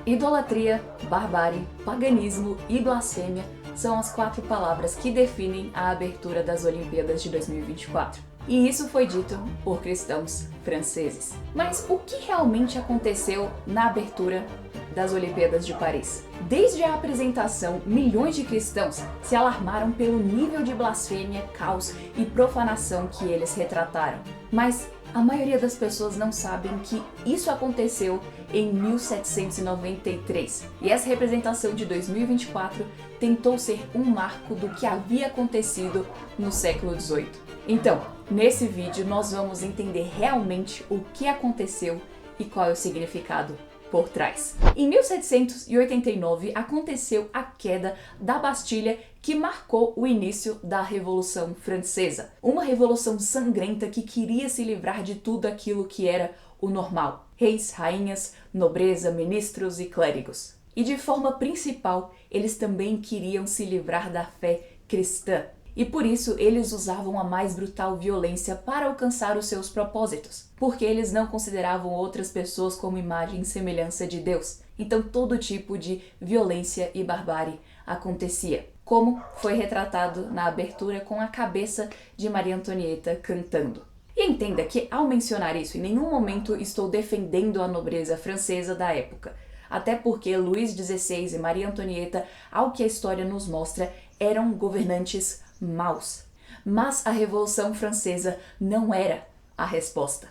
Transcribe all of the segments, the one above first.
Idolatria, barbárie, paganismo e blasfêmia são as 4 palavras que definem a abertura das Olimpíadas de 2024. E isso foi dito por cristãos franceses. Mas o que realmente aconteceu na abertura das Olimpíadas de Paris? Desde a apresentação, milhões de cristãos se alarmaram pelo nível de blasfêmia, caos e profanação que eles retrataram. Mas a maioria das pessoas não sabem que isso aconteceu em 1793. E essa representação de 2024 tentou ser um marco do que havia acontecido no século XVIII. Então, nesse vídeo nós vamos entender realmente o que aconteceu e qual é o significado por trás. Em 1789 aconteceu a queda da Bastilha, que marcou o início da Revolução Francesa. Uma revolução sangrenta que queria se livrar de tudo aquilo que era o normal. Reis, rainhas, nobreza, ministros e clérigos. E de forma principal, eles também queriam se livrar da fé cristã. E por isso eles usavam a mais brutal violência para alcançar os seus propósitos, porque eles não consideravam outras pessoas como imagem e semelhança de Deus. Então todo tipo de violência e barbárie acontecia, como foi retratado na abertura com a cabeça de Maria Antonieta cantando. E entenda que ao mencionar isso, em nenhum momento estou defendendo a nobreza francesa da época. Até porque Luís XVI e Maria Antonieta, ao que a história nos mostra, eram governantes maus. Mas a Revolução Francesa não era a resposta.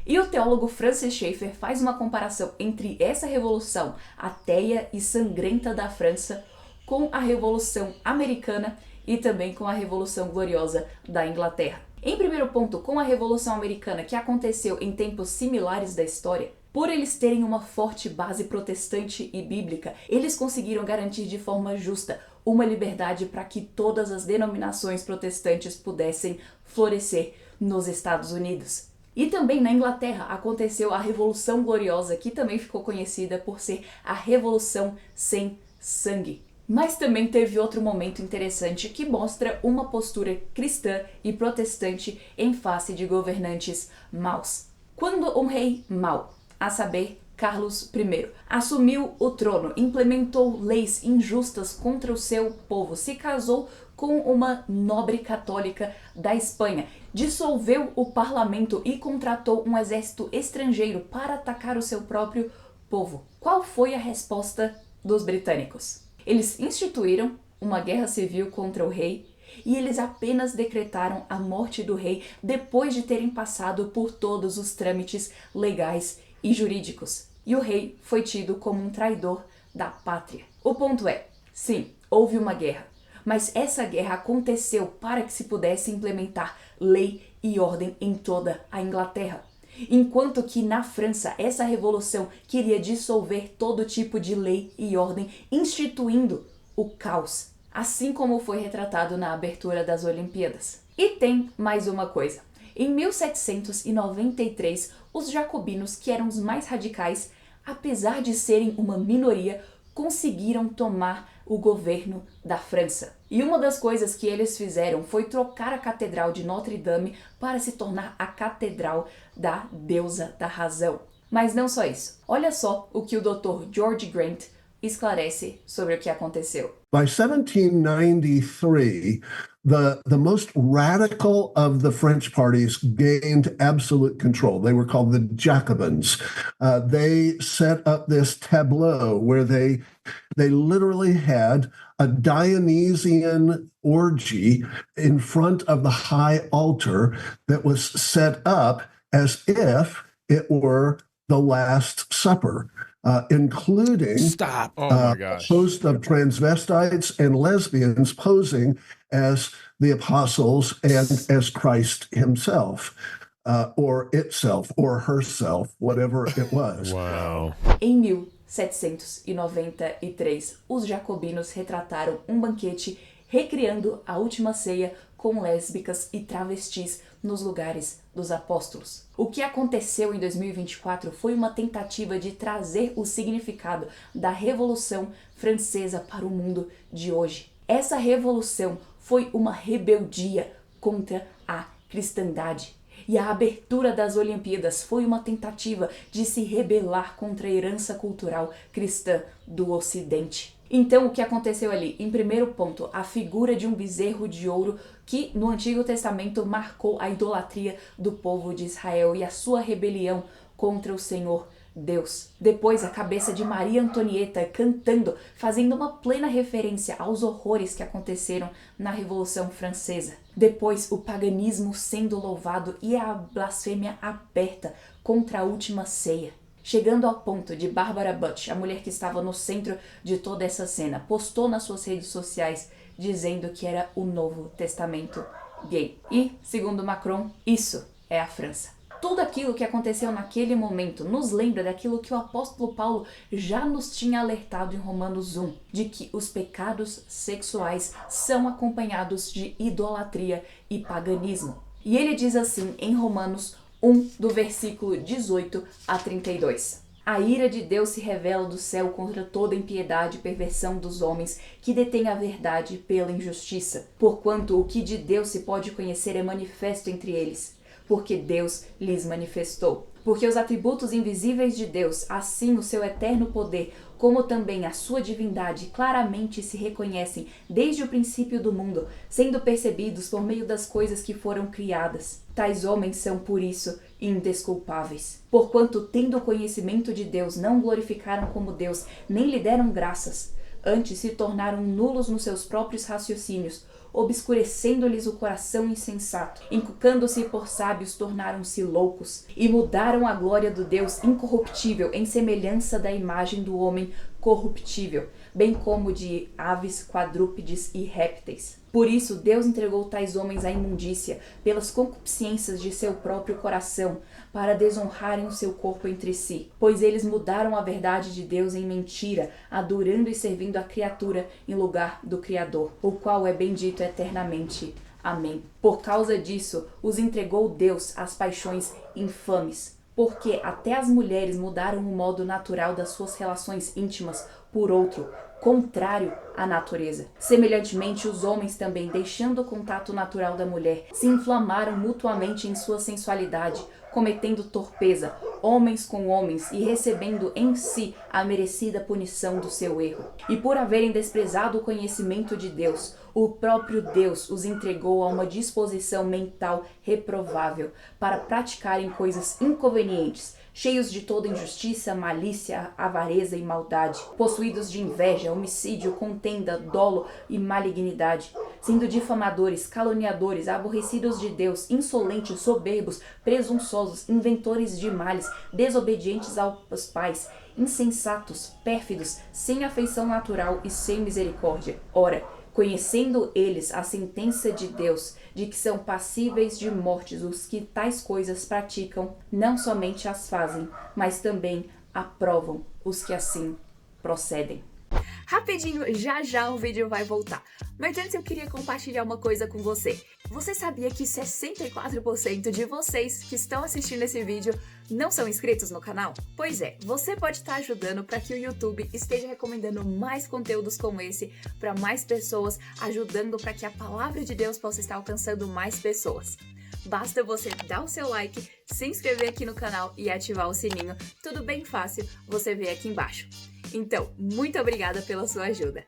E o teólogo Francis Schaeffer faz uma comparação entre essa revolução ateia e sangrenta da França com a Revolução Americana e também com a Revolução Gloriosa da Inglaterra. Em primeiro ponto, com a Revolução Americana, que aconteceu em tempos similares da história, por eles terem uma forte base protestante e bíblica, eles conseguiram garantir de forma justa uma liberdade para que todas as denominações protestantes pudessem florescer nos Estados Unidos. E também na Inglaterra aconteceu a Revolução Gloriosa, que também ficou conhecida por ser a Revolução Sem Sangue. Mas também teve outro momento interessante que mostra uma postura cristã e protestante em face de governantes maus. Quando um rei mau, a saber, Carlos I, assumiu o trono, implementou leis injustas contra o seu povo, se casou com uma nobre católica da Espanha, dissolveu o parlamento e contratou um exército estrangeiro para atacar o seu próprio povo. Qual foi a resposta dos britânicos? Eles instituíram uma guerra civil contra o rei e eles apenas decretaram a morte do rei depois de terem passado por todos os trâmites legais e jurídicos. E o rei foi tido como um traidor da pátria. O ponto é, sim, houve uma guerra, mas essa guerra aconteceu para que se pudesse implementar lei e ordem em toda a Inglaterra. Enquanto que na França, essa revolução queria dissolver todo tipo de lei e ordem, instituindo o caos, assim como foi retratado na abertura das Olimpíadas. E tem mais uma coisa. Em 1793, os jacobinos, que eram os mais radicais, apesar de serem uma minoria, conseguiram tomar o governo da França. E uma das coisas que eles fizeram foi trocar a Catedral de Notre-Dame para se tornar a Catedral da Deusa da Razão. Mas não só isso. Olha só o que o Dr. George Grant esclarece sobre o que aconteceu. By 1793, the most radical of the French parties gained absolute control. They were called the Jacobins. They set up this tableau where they literally had a Dionysian orgy in front of the high altar that was set up as if it were the Last Supper. Including a host of transvestites and lesbians posing as the apostles and as Christ himself, or itself, or herself, whatever it was. Wow. Em 1793, os jacobinos retrataram um banquete recriando a última ceia com lésbicas e travestis nos lugares dos apóstolos. O que aconteceu em 2024 foi uma tentativa de trazer o significado da Revolução Francesa para o mundo de hoje. Essa revolução foi uma rebeldia contra a cristandade. E a abertura das Olimpíadas foi uma tentativa de se rebelar contra a herança cultural cristã do Ocidente. Então, o que aconteceu ali? Em primeiro ponto, a figura de um bezerro de ouro que no Antigo Testamento marcou a idolatria do povo de Israel e a sua rebelião contra o Senhor Deus. Depois, a cabeça de Maria Antonieta cantando, fazendo uma plena referência aos horrores que aconteceram na Revolução Francesa. Depois, o paganismo sendo louvado e a blasfêmia aberta contra a última ceia. Chegando ao ponto de Barbara Bush, a mulher que estava no centro de toda essa cena, postou nas suas redes sociais dizendo que era o Novo Testamento gay. E, segundo Macron, isso é a França. Tudo aquilo que aconteceu naquele momento nos lembra daquilo que o apóstolo Paulo já nos tinha alertado em Romanos 1, de que os pecados sexuais são acompanhados de idolatria e paganismo. E ele diz assim em Romanos 1, do versículo 18 a 32. A ira de Deus se revela do céu contra toda impiedade e perversão dos homens que detêm a verdade pela injustiça, porquanto o que de Deus se pode conhecer é manifesto entre eles, porque Deus lhes manifestou. Porque os atributos invisíveis de Deus, assim o seu eterno poder, como também a sua divindade, claramente se reconhecem desde o princípio do mundo, sendo percebidos por meio das coisas que foram criadas. Tais homens são, por isso, indesculpáveis. Porquanto, tendo o conhecimento de Deus, não glorificaram como Deus, nem lhe deram graças. Antes se tornaram nulos nos seus próprios raciocínios, obscurecendo-lhes o coração insensato. Encucando-se por sábios, tornaram-se loucos, e mudaram a glória do Deus incorruptível em semelhança da imagem do homem corruptível, bem como de aves, quadrúpedes e répteis. Por isso, Deus entregou tais homens à imundícia, pelas concupiscências de seu próprio coração, para desonrarem o seu corpo entre si. Pois eles mudaram a verdade de Deus em mentira, adorando e servindo a criatura em lugar do Criador, o qual é bendito eternamente. Amém. Por causa disso, os entregou Deus às paixões infames, porque até as mulheres mudaram o modo natural das suas relações íntimas por outro, contrário à natureza. Semelhantemente, os homens também, deixando o contato natural da mulher, se inflamaram mutuamente em sua sensualidade, cometendo torpeza, homens com homens, e recebendo em si a merecida punição do seu erro. E por haverem desprezado o conhecimento de Deus, o próprio Deus os entregou a uma disposição mental reprovável, para praticarem coisas inconvenientes, cheios de toda injustiça, malícia, avareza e maldade, possuídos de inveja, homicídio, contenda, dolo e malignidade, sendo difamadores, caluniadores, aborrecidos de Deus, insolentes, soberbos, presunçosos, inventores de males, desobedientes aos pais, insensatos, pérfidos, sem afeição natural e sem misericórdia. Ora, conhecendo eles a sentença de Deus, de que são passíveis de morte os que tais coisas praticam, não somente as fazem, mas também aprovam os que assim procedem. Rapidinho, já o vídeo vai voltar. Mas antes eu queria compartilhar uma coisa com você. Você sabia que 64% de vocês que estão assistindo esse vídeo não são inscritos no canal? Pois é, você pode estar ajudando para que o YouTube esteja recomendando mais conteúdos como esse para mais pessoas, ajudando para que a palavra de Deus possa estar alcançando mais pessoas. Basta você dar o seu like, se inscrever aqui no canal e ativar o sininho. Tudo bem fácil, você vê aqui embaixo. Então, muito obrigada pela sua ajuda.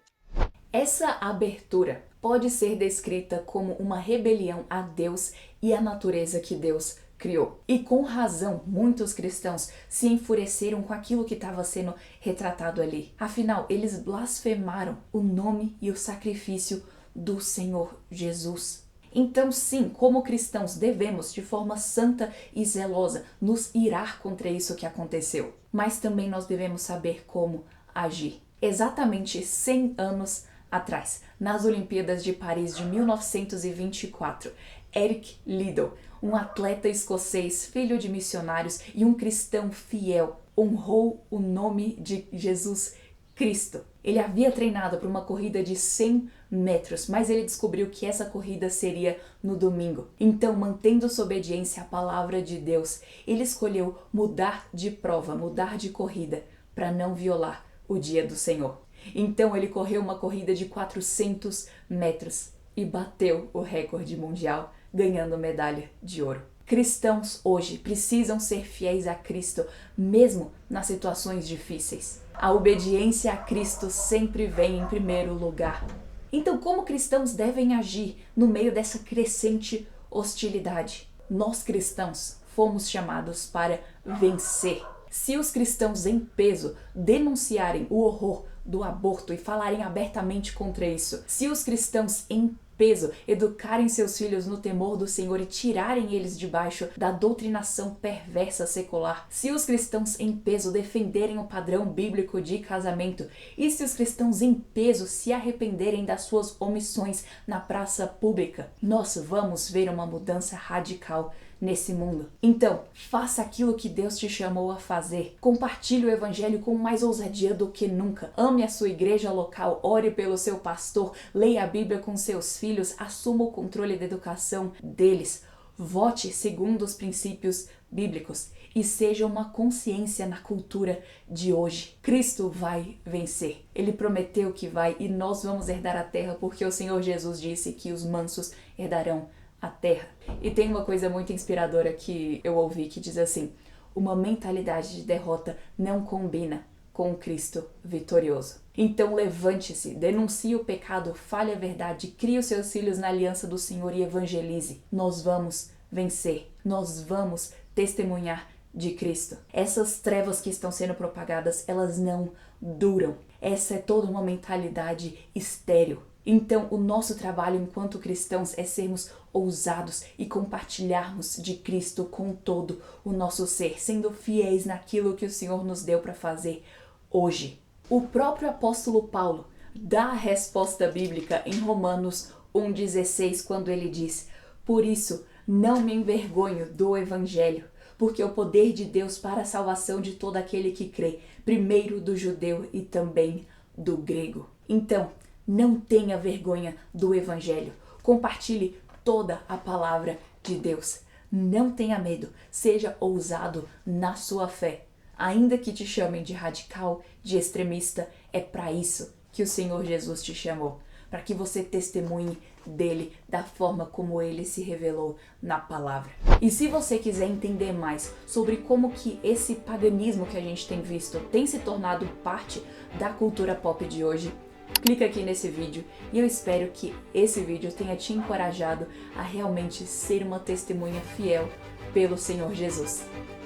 Essa abertura pode ser descrita como uma rebelião a Deus e à natureza que Deus criou. E com razão, muitos cristãos se enfureceram com aquilo que estava sendo retratado ali. Afinal, eles blasfemaram o nome e o sacrifício do Senhor Jesus. Então, sim, como cristãos, devemos, de forma santa e zelosa, nos irar contra isso que aconteceu. Mas também nós devemos saber como agir. Exatamente 100 anos atrás, nas Olimpíadas de Paris de 1924, Eric Liddell, um atleta escocês, filho de missionários e um cristão fiel, honrou o nome de Jesus Cristo. Ele havia treinado para uma corrida de 100 metros, mas ele descobriu que essa corrida seria no domingo. Então, mantendo sua obediência à palavra de Deus, ele escolheu mudar de prova, mudar de corrida, para não violar o dia do Senhor. Então, ele correu uma corrida de 400 metros e bateu o recorde mundial, ganhando medalha de ouro. Cristãos hoje precisam ser fiéis a Cristo, mesmo nas situações difíceis. A obediência a Cristo sempre vem em primeiro lugar. Então, como cristãos devem agir no meio dessa crescente hostilidade? Nós cristãos fomos chamados para vencer. Se os cristãos em peso denunciarem o horror do aborto e falarem abertamente contra isso, se os cristãos em peso educarem seus filhos no temor do Senhor e tirarem eles debaixo da doutrinação perversa secular, se os cristãos em peso defenderem o padrão bíblico de casamento e se os cristãos em peso se arrependerem das suas omissões na praça pública, nós vamos ver uma mudança radical nesse mundo. Então, faça aquilo que Deus te chamou a fazer. Compartilhe o evangelho com mais ousadia do que nunca. Ame a sua igreja local, ore pelo seu pastor, leia a Bíblia com seus filhos, assuma o controle da educação deles. Vote segundo os princípios bíblicos e seja uma consciência na cultura de hoje. Cristo vai vencer. Ele prometeu que vai e nós vamos herdar a terra porque o Senhor Jesus disse que os mansos herdarão a terra. E tem uma coisa muito inspiradora que eu ouvi que diz assim: uma mentalidade de derrota não combina com o Cristo vitorioso. Então levante-se, denuncie o pecado, fale a verdade, crie os seus filhos na aliança do Senhor e evangelize. Nós vamos vencer, nós vamos testemunhar de Cristo. Essas trevas que estão sendo propagadas, elas não duram. Essa é toda uma mentalidade estéril. Então, o nosso trabalho enquanto cristãos é sermos ousados e compartilharmos de Cristo com todo o nosso ser, sendo fiéis naquilo que o Senhor nos deu para fazer hoje. O próprio apóstolo Paulo dá a resposta bíblica em Romanos 1,16, quando ele diz: por isso, não me envergonho do Evangelho, porque é o poder de Deus para a salvação de todo aquele que crê, primeiro do judeu e também do grego. Então, não tenha vergonha do Evangelho. Compartilhe toda a palavra de Deus. Não tenha medo. Seja ousado na sua fé. Ainda que te chamem de radical, de extremista, é para isso que o Senhor Jesus te chamou. Para que você testemunhe dele da forma como ele se revelou na palavra. E se você quiser entender mais sobre como que esse paganismo que a gente tem visto tem se tornado parte da cultura pop de hoje, clica aqui nesse vídeo e eu espero que esse vídeo tenha te encorajado a realmente ser uma testemunha fiel pelo Senhor Jesus.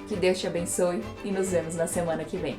Que Deus te abençoe e nos vemos na semana que vem.